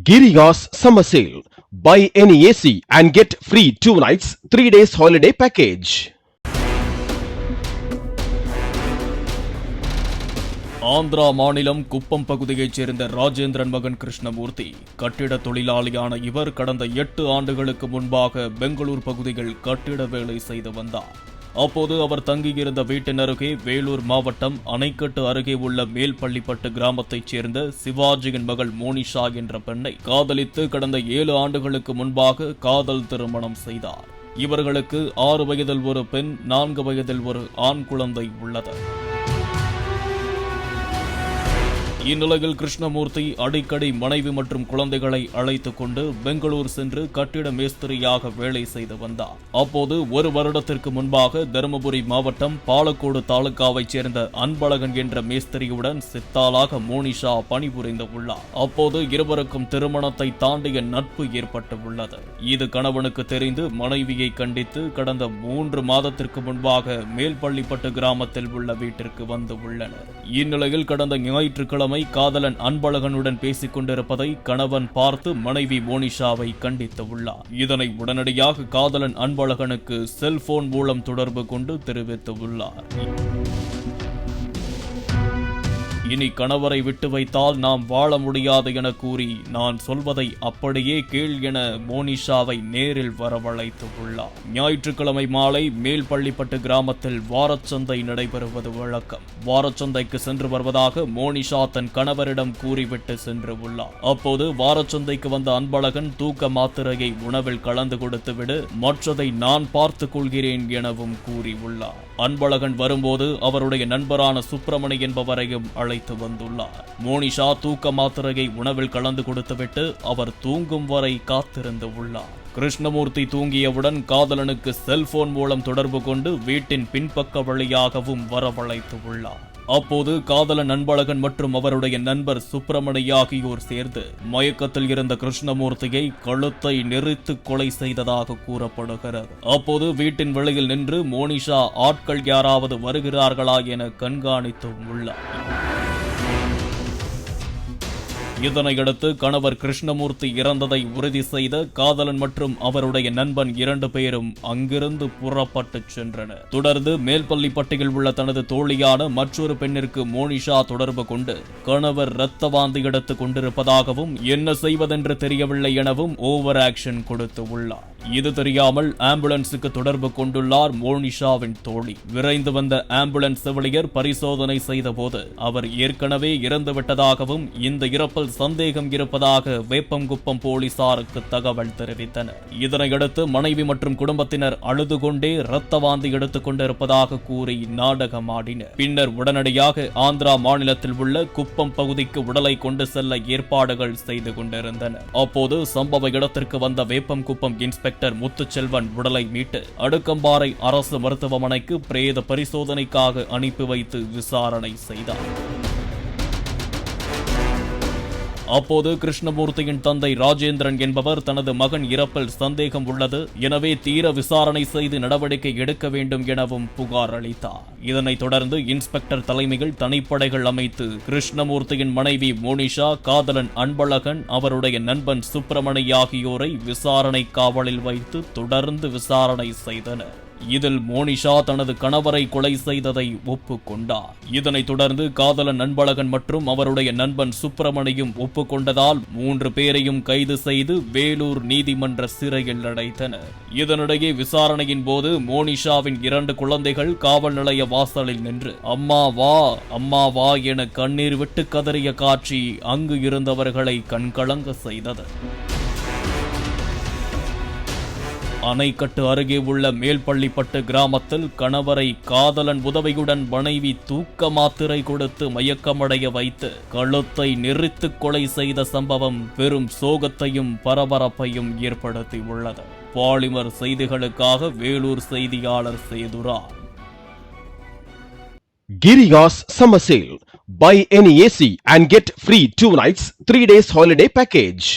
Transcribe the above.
Giriga's Summer Sale. Buy any AC and get free 2 nights, 3 days holiday package. Andhra மாநிலம் குப்பம் பகுதியைச் சேர்ந்த ராஜேந்திரன் மகன் கிருஷ்ணமூர்த்தி கட்டிட தொழிலாளியான இவர் கடந்த 8 ஆண்டுகளுக்கு முன்பாக பெங்களூர் பகுதியில் கட்டிட வேலை செய்து வந்தார். அப்போது அவர் தங்கியிருந்த வீட்டின் அருகே வேலூர் மாவட்டம் அணைக்கட்டு அருகே உள்ள மேல்பள்ளிப்பட்டு கிராமத்தைச் சேர்ந்த சிவாஜியின் மகள் மோனிஷா என்ற பெண்ணை காதலித்து கடந்த 7 ஆண்டுகளுக்கு முன்பாக காதல் திருமணம் செய்தார். இவர்களுக்கு 6 வயதில் ஒரு பெண், 4 வயதில் ஒரு ஆண் குழந்தை உள்ளது. இந்நிலையில் கிருஷ்ணமூர்த்தி அடிக்கடி மனைவி மற்றும் குழந்தைகளை அழைத்துக் கொண்டு பெங்களூர் சென்று கட்டிட மேஸ்திரியாக வேலை செய்து வந்தார். அப்போது 1 வருடத்திற்கு முன்பாக தருமபுரி மாவட்டம் பாலக்கோடு தாலுகாவைச் சேர்ந்த அன்பழகன் என்ற மேஸ்திரியுடன் சித்தாளாக மோனிஷா பணிபுரிந்து உள்ளார். அப்போது இருவருக்கும் திருமணத்தை தாண்டிய நட்பு ஏற்பட்டு உள்ளது. இது கணவனுக்கு தெரிந்து மனைவியை கண்டித்து கடந்த 3 மாதத்திற்கு முன்பாக மேல்பள்ளிப்பட்டு கிராமத்தில் உள்ள வீட்டிற்கு வந்து உள்ளனர். இந்நிலையில் கடந்த ஞாயிற்றுக்கிழமை காதலன் அன்பழகனுடன் பேசிக் கொண்டிருப்பதை கணவன் பார்த்து மனைவி மோனிஷாவை கண்டித்து உள்ளார். இதனை உடனடியாக காதலன் அன்பழகனுக்கு செல்போன் மூலம் தொடர்பு கொண்டு தெரிவித்து உள்ளார். இனி கணவரை விட்டு வைத்தால் நாம் வாழ முடியாது என கூறி நான் சொல்வதை அப்படியே கேள் என மோனிஷாவை நேரில் வரவழைத்து உள்ளார். ஞாயிற்றுக்கிழமை மாலை மேல்பள்ளிப்பட்டு கிராமத்தில் வாரச்சந்தை நடைபெறுவது வழக்கம். வாரச்சந்தைக்கு சென்று வருவதாக மோனிஷா தன் கணவரிடம் கூறிவிட்டு சென்று உள்ளார். அப்போது வாரச்சந்தைக்கு வந்த அன்பழகன் தூக்க மாத்திரையை உணவில் கலந்து கொடுத்துவிடு, மற்றதை நான் பார்த்துக் கொள்கிறேன் எனவும் கூறியுள்ளார். அன்பழகன் வரும்போது அவருடைய நண்பரான சுப்பிரமணி என்பவரையும் அழைத்து வந்துள்ளார். மோனிஷா தூக்க மாத்திரையை உணவில் கலந்து கொடுத்துவிட்டு அவர் தூங்கும் வரை காத்திருந்து உள்ளார். கிருஷ்ணமூர்த்தி தூங்கியவுடன் காதலனுக்கு செல்போன் மூலம் தொடர்பு கொண்டு வீட்டின் பின்பக்க வழியாகவும் வரவழைத்து உள்ளார். அப்போது காதலன் அன்பழகன் மற்றும் அவருடைய நண்பர் சுப்பிரமணி ஆகியோர் சேர்ந்து மயக்கத்தில் இருந்த கிருஷ்ணமூர்த்தியை கழுத்தை நெரித்து கொலை செய்ததாக கூறப்படுகிறது. அப்போது வீட்டின் வெளியில் நின்று மோனிஷா ஆட்கள் யாராவது வருகிறார்களா என கண்காணித்து உள்ளார். இதனையடுத்து கணவர் கிருஷ்ணமூர்த்தி இறந்ததை உறுதி செய்த காதலன் மற்றும் அவருடைய நண்பன் 2 பேரும் அங்கிருந்து புறப்பட்டு சென்றனர். தொடர்ந்து மேல்பள்ளிப்பட்டியில் உள்ள தனது தோழியான மற்றொரு பெண்ணிற்கு மோனிஷா தொடர்பு கொண்டு கணவர் இரத்த வாந்தி எடுத்துக் கொண்டிருப்பதாகவும் என்ன செய்வதென்று தெரியவில்லை எனவும் ஓவர் ஆக்ஷன் கொடுத்து உள்ளார். இது தெரியாமல் ஆம்புலன்ஸுக்கு தொடர்பு கொண்டுள்ளார் மோனிஷாவின் தோழி. விரைந்து வந்த ஆம்புலன்ஸ் செவிலியர் பரிசோதனை செய்தபோது அவர் ஏற்கனவே இறந்துவிட்டதாகவும் இந்த இறப்பில் சந்தேகம் இருப்பதாக வேப்பங்குப்பம் போலீசாருக்கு தகவல் தெரிவித்தனர். இதனையடுத்து மனைவி மற்றும் குடும்பத்தினர் அழுது கொண்டே இரத்த வாந்தி எடுத்துக் கொண்டிருப்பதாக கூறி நாடகமாடினர். பின்னர் உடனடியாக ஆந்திரா மாநிலத்தில் உள்ள குப்பம் பகுதிக்கு உடலை கொண்டு செல்ல ஏற்பாடுகள் செய்து கொண்டிருந்தனர். அப்போது சம்பவ இடத்திற்கு வந்த வேப்பங்குப்பம் இன்ஸ்பெக்டர் முத்துச்செல்வன் உடலை மீட்டு அடுக்கம்பாறை அரசு மருத்துவமனைக்கு பிரேத பரிசோதனைக்காக அனுப்பி வைத்து விசாரணை செய்தார். அப்போது கிருஷ்ணமூர்த்தியின் தந்தை ராஜேந்திரன் என்பவர் தனது மகன் இறப்பில் சந்தேகம் உள்ளது, எனவே தீர விசாரணை செய்து நடவடிக்கை எடுக்க வேண்டும் எனவும் புகார் அளித்தார். இதனைத் தொடர்ந்து இன்ஸ்பெக்டர் தலைமையில் தனிப்படைகள் அமைத்து கிருஷ்ணமூர்த்தியின் மனைவி மோனிஷா, காதலன் அன்பழகன், அவருடைய நண்பன் சுப்பிரமணி ஆகியோரை விசாரணை காவலில் வைத்து தொடர்ந்து விசாரணை செய்தனர். இதில் மோனிஷா தனது கணவரை கொலை செய்ததை ஒப்புக்கொண்டார். இதனைத் தொடர்ந்து காதலன் அன்பழகன் மற்றும் அவருடைய நண்பன் சுப்பிரமணியும் ஒப்புக்கொண்டதால் 3 பேரையும் கைது செய்து வேலூர் நீதிமன்ற சிறையில் அடைத்தனர். இதனிடையே விசாரணையின் போது மோனிஷாவின் 2 குழந்தைகள் காவல் நிலைய வாசலில் நின்று அம்மா வா அம்மா வா என கண்ணீர் விட்டு கதறிய காட்சி அங்கு இருந்தவர்களை கண்கலங்க செய்தது. அணைக்கட்டு அருகே உள்ள மேல்பள்ளிப்பட்டு கிராமத்தில் கணவரை காதலன் உதவியுடன் மனைவி தூக்க மாத்திரை கொடுத்து மயக்கமடைய வைத்து கழுத்தை நெரித்து கொலை செய்த சம்பவம் பெரும் சோகத்தையும் பரபரப்பையும் ஏற்படுத்தியுள்ளது. பாலிமர் செய்திகளுக்காக வேலூர் செய்தியாளர் சேதுரா. Giriga's Summer Sale. Buy any AC and get free 2 nights, 3 days holiday package.